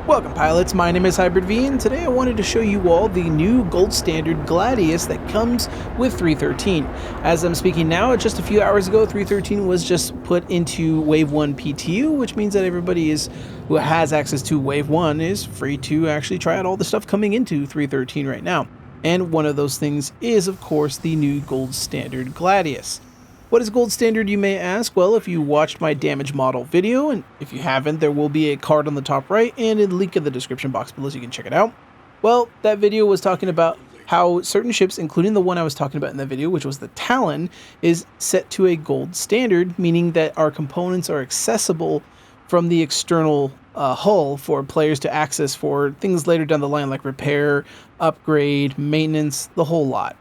Welcome pilots, my name is Hybrid V, and today I wanted to show you all the new gold standard Gladius that comes with 313. As I'm speaking now, just a few hours ago, 313 was just put into Wave 1 PTU, which means that everybody who has access to Wave 1 is free to actually try out all the stuff coming into 313 right now. And one of those things is, of course, the new gold standard Gladius. What is gold standard, you may ask? Well, if you watched my damage model video, and if you haven't, there will be a card on the top right and a link in the description box below so you can check it out. Well, that video was talking about how certain ships, including the one I was talking about in that video, which was the Talon, is set to a gold standard, meaning that our components are accessible from the external hull for players to access for things later down the line like repair, upgrade, maintenance, the whole lot.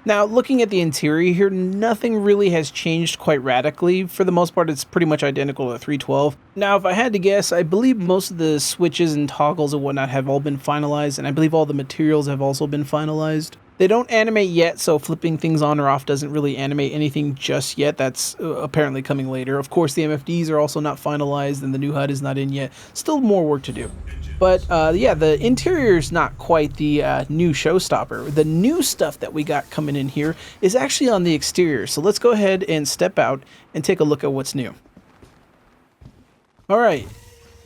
Now, looking at the interior here, nothing really has changed quite radically. For the most part, it's pretty much identical to 312. Now, if I had to guess, I believe most of the switches and toggles and whatnot have all been finalized, and I believe all the materials have also been finalized. They don't animate yet, so flipping things on or off doesn't really animate anything just yet. That's apparently coming later. Of course, the MFDs are also not finalized, and the new HUD is not in yet. Still more work to do. But yeah, the interior is not quite the new showstopper. The new stuff that we got coming in here is actually on the exterior. So let's go ahead and step out and take a look at what's new. All right.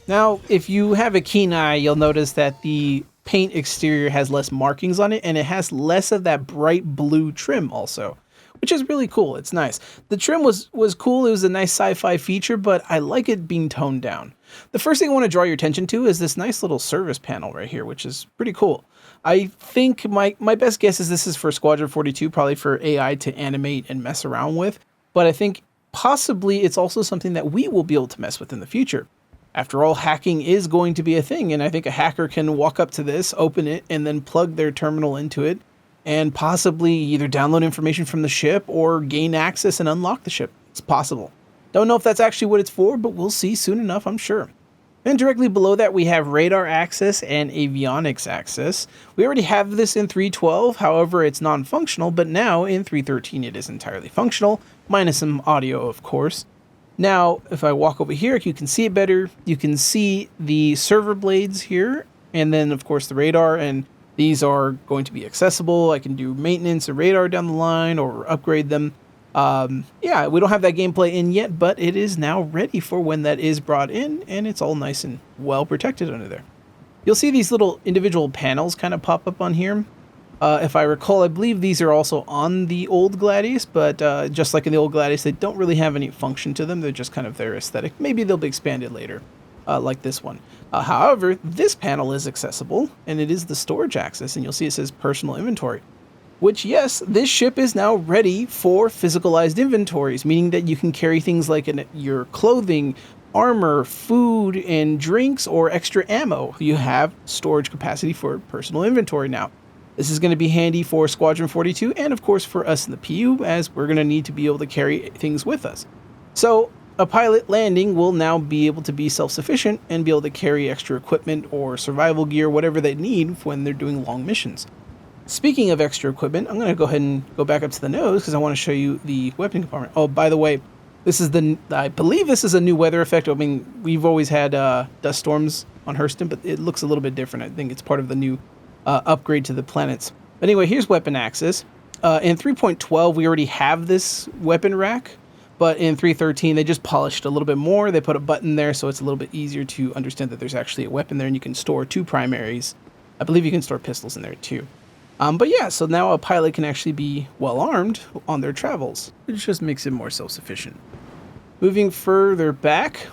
Now, if you have a keen eye, you'll notice that the paint exterior has less markings on it, and it has less of that bright blue trim also, which is really cool. It's nice. The trim was cool. It was a nice sci-fi feature, but I like it being toned down. The first thing I want to draw your attention to is this nice little service panel right here, which is pretty cool. I think my best guess is this is for Squadron 42, probably for AI to animate and mess around with, but I think possibly it's also something that we will be able to mess with in the future. After all, hacking is going to be a thing, and I think a hacker can walk up to this, open it, and then plug their terminal into it, and possibly either download information from the ship or gain access and unlock the ship. It's possible. Don't know if that's actually what it's for, but we'll see soon enough, I'm sure. And directly below that, we have radar access and avionics access. We already have this in 312, however, it's non-functional, but now in 313 it is entirely functional, minus some audio, of course. Now, if I walk over here, you can see it better. You can see the server blades here, and then, of course, the radar, and these are going to be accessible. I can do maintenance of radar down the line or upgrade them. Yeah, we don't have that gameplay in yet, but it is now ready for when that is brought in, and it's all nice and well protected under there. You'll see these little individual panels kind of pop up on here. If I recall, I believe these are also on the old Gladius, but just like in the old Gladius, they don't really have any function to them. They're just kind of their aesthetic. Maybe they'll be expanded later, like this one. However, this panel is accessible, and it is the storage access, and you'll see it says personal inventory. Which, yes, this ship is now ready for physicalized inventories, meaning that you can carry things like your clothing, armor, food, and drinks, or extra ammo. You have storage capacity for personal inventory now. This is going to be handy for Squadron 42 and, of course, for us in the PU, as we're going to need to be able to carry things with us. So, a pilot landing will now be able to be self-sufficient and be able to carry extra equipment or survival gear, whatever they need when they're doing long missions. Speaking of extra equipment, I'm going to go ahead and go back up to the nose because I want to show you the weapon compartment. Oh, by the way, I believe this is a new weather effect. I mean, we've always had dust storms on Hurston, but it looks a little bit different. I think it's part of the new upgrade to the planets. But anyway, here's weapon access. In 3.12, we already have this weapon rack, but in 313, they just polished a little bit more. They put a button there, so it's a little bit easier to understand that there's actually a weapon there, and you can store 2 primaries. I believe you can store pistols in there too. But yeah, so now a pilot can actually be well armed on their travels, which just makes it more self-sufficient. Moving further back,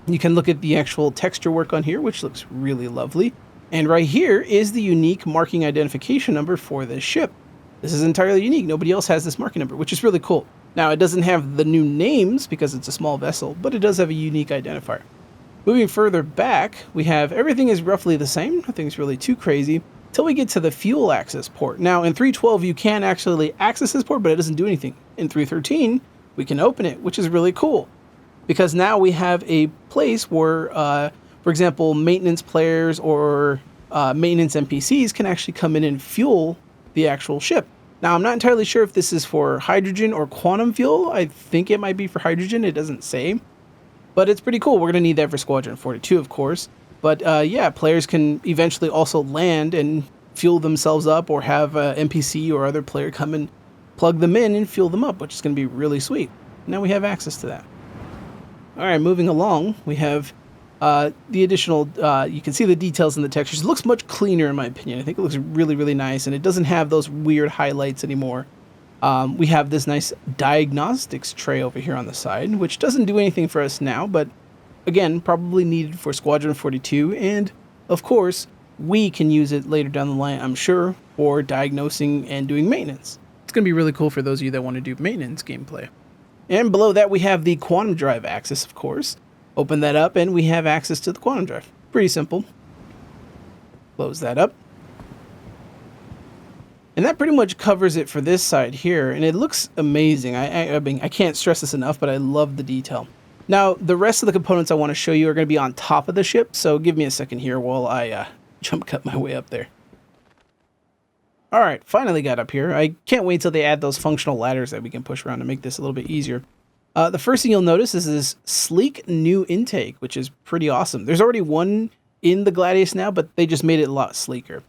you can look at the actual texture work on here, which looks really lovely. And right here is the unique marking identification number for this ship. This is entirely unique. Nobody else has this marking number, which is really cool. Now, it doesn't have the new names because it's a small vessel, but it does have a unique identifier. Moving further back, we have everything is roughly the same. Nothing's really too crazy until we get to the fuel access port. Now, in 312, you can actually access this port, but it doesn't do anything. In 313, we can open it, which is really cool because now we have a place where, for example, maintenance players or maintenance NPCs can actually come in and fuel the actual ship. Now, I'm not entirely sure if this is for hydrogen or quantum fuel. I think it might be for hydrogen. It doesn't say. But it's pretty cool. We're going to need that for Squadron 42, of course. But yeah, players can eventually also land and fuel themselves up, or have a NPC or other player come and plug them in and fuel them up, which is going to be really sweet. Now we have access to that. All right, moving along, we have the additional, you can see the details in the textures. It looks much cleaner in my opinion. I think it looks really, really nice, and it doesn't have those weird highlights anymore. We have this nice diagnostics tray over here on the side, which doesn't do anything for us now, but again, probably needed for Squadron 42, and of course, we can use it later down the line, I'm sure, for diagnosing and doing maintenance. It's going to be really cool for those of you that want to do maintenance gameplay. And below that, we have the quantum drive access, of course. Open that up, and we have access to the quantum drive. Pretty simple. Close that up. And that pretty much covers it for this side here, and it looks amazing. I mean, I can't stress this enough, but I love the detail. Now, the rest of the components I want to show you are going to be on top of the ship, so give me a second here while I jump cut my way up there. Alright, finally got up here. I can't wait till they add those functional ladders that we can push around to make this a little bit easier. The first thing you'll notice is this sleek new intake, which is pretty awesome. There's already one in the Gladius now, but they just made it a lot sleeker.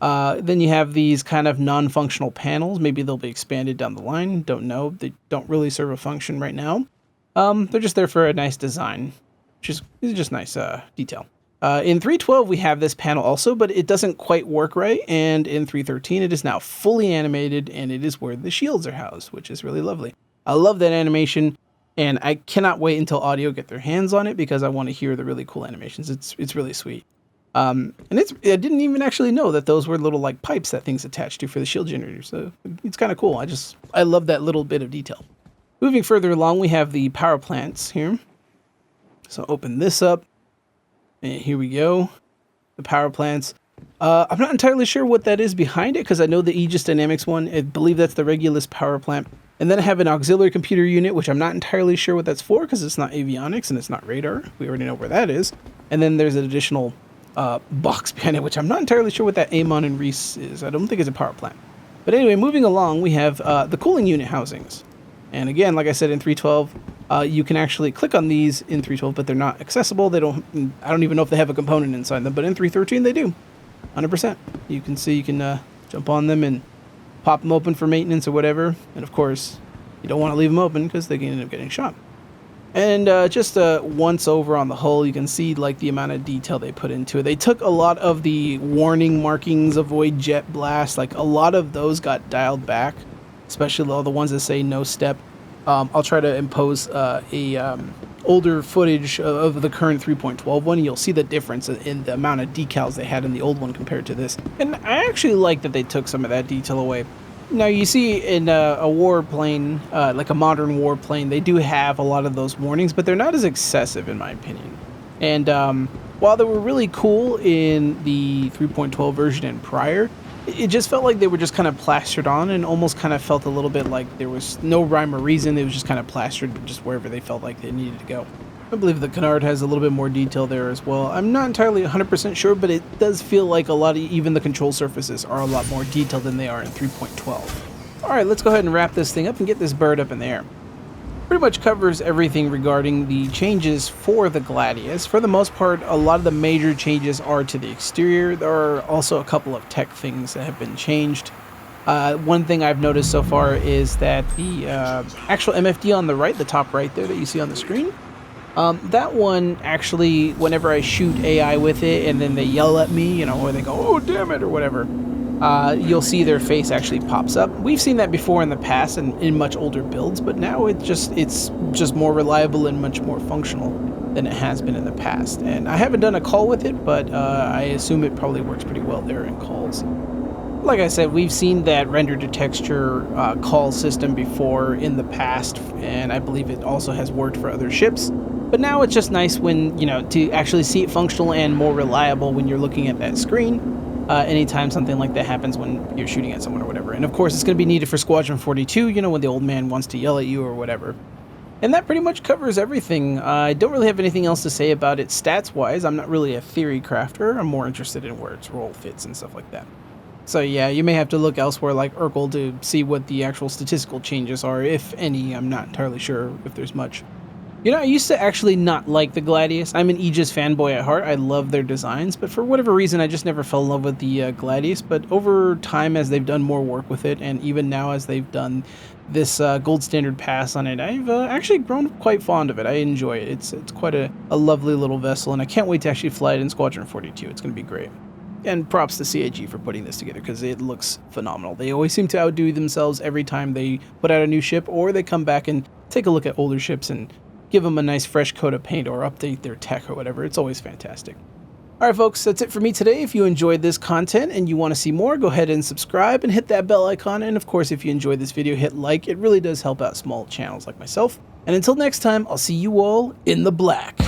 Then you have these kind of non-functional panels. Maybe they'll be expanded down the line. Don't know. They don't really serve a function right now. They're just there for a nice design, which is just nice detail. In 3.12, we have this panel also, but it doesn't quite work right. And in 3.13, it is now fully animated, and it is where the shields are housed, which is really lovely. I love that animation, and I cannot wait until Audio get their hands on it because I want to hear the really cool animations. It's really sweet. And I didn't even actually know that those were little like pipes that things attached to for the shield generator. So it's kind of cool. I love that little bit of detail. Moving further along, we have the power plants here. So open this up. And here we go, the power plants. I'm not entirely sure what that is behind it, because I know the Aegis Dynamics one, I believe that's the Regulus power plant. And then I have an auxiliary computer unit, which I'm not entirely sure what that's for, because it's not avionics and it's not radar. We already know where that is. And then there's an additional box behind it, which I'm not entirely sure what that Amon and Reese is. I don't think it's a power plant. But anyway, moving along, we have the cooling unit housings. And again, like I said, in 3.12, you can actually click on these in 3.12, but they're not accessible. I don't even know if they have a component inside them, but in 3.13 they do. 100%. You can see you can jump on them and pop them open for maintenance or whatever. And of course, you don't want to leave them open because they can end up getting shot. And just once over on the hull, you can see like the amount of detail they put into it. They took a lot of the warning markings, avoid jet blast, like a lot of those got dialed back, especially all the ones that say no step. I'll try to impose older footage of the current 3.12 one, and you'll see the difference in the amount of decals they had in the old one compared to this. And I actually like that they took some of that detail away. Now, you see in a warplane, like a modern warplane, they do have a lot of those warnings, but they're not as excessive in my opinion. And while they were really cool in the 3.12 version and prior, it just felt like they were just kind of plastered on, and almost kind of felt a little bit like there was no rhyme or reason. It was just kind of plastered just wherever they felt like they needed to go. I believe the canard has a little bit more detail there as well. I'm not entirely 100% sure, but it does feel like a lot of even the control surfaces are a lot more detailed than they are in 3.12. Alright, let's go ahead and wrap this thing up and get this bird up in the air. Pretty much covers everything regarding the changes for the Gladius. For the most part, a lot of the major changes are to the exterior. There are also a couple of tech things that have been changed. One thing I've noticed so far is that the actual MFD on the right, the top right there that you see on the screen, that one actually, whenever I shoot AI with it and then they yell at me, you know, or they go, oh damn it, or whatever, you'll see their face actually pops up. We've seen that before in the past and in much older builds, but now it's just more reliable and much more functional than it has been in the past. And I haven't done a call with it, but I assume it probably works pretty well there in calls. Like I said, we've seen that render to texture call system before in the past, and I believe it also has worked for other ships. But now it's just nice when, you know, to actually see it functional and more reliable when you're looking at that screen. Anytime something like that happens when you're shooting at someone or whatever. And of course, it's going to be needed for Squadron 42, you know, when the old man wants to yell at you or whatever. And that pretty much covers everything. I don't really have anything else to say about it stats-wise. I'm not really a theory crafter. I'm more interested in where its role fits and stuff like that. So yeah, you may have to look elsewhere like Urkel to see what the actual statistical changes are, if any. I'm not entirely sure if there's much. You know, I used to actually not like the Gladius. I'm an Aegis fanboy at heart. I love their designs, but for whatever reason, I just never fell in love with the Gladius. But over time, as they've done more work with it, and even now as they've done this gold standard pass on it, I've actually grown quite fond of it. I enjoy it. It's quite a lovely little vessel, and I can't wait to actually fly it in Squadron 42. It's going to be great. And props to CIG for putting this together because it looks phenomenal. They always seem to outdo themselves every time they put out a new ship, or they come back and take a look at older ships and give them a nice fresh coat of paint or update their tech or whatever. It's always fantastic. Alright folks, that's it for me today. If you enjoyed this content and you want to see more, go ahead and subscribe and hit that bell icon. And of course, if you enjoyed this video, hit like. It really does help out small channels like myself. And until next time, I'll see you all in the black.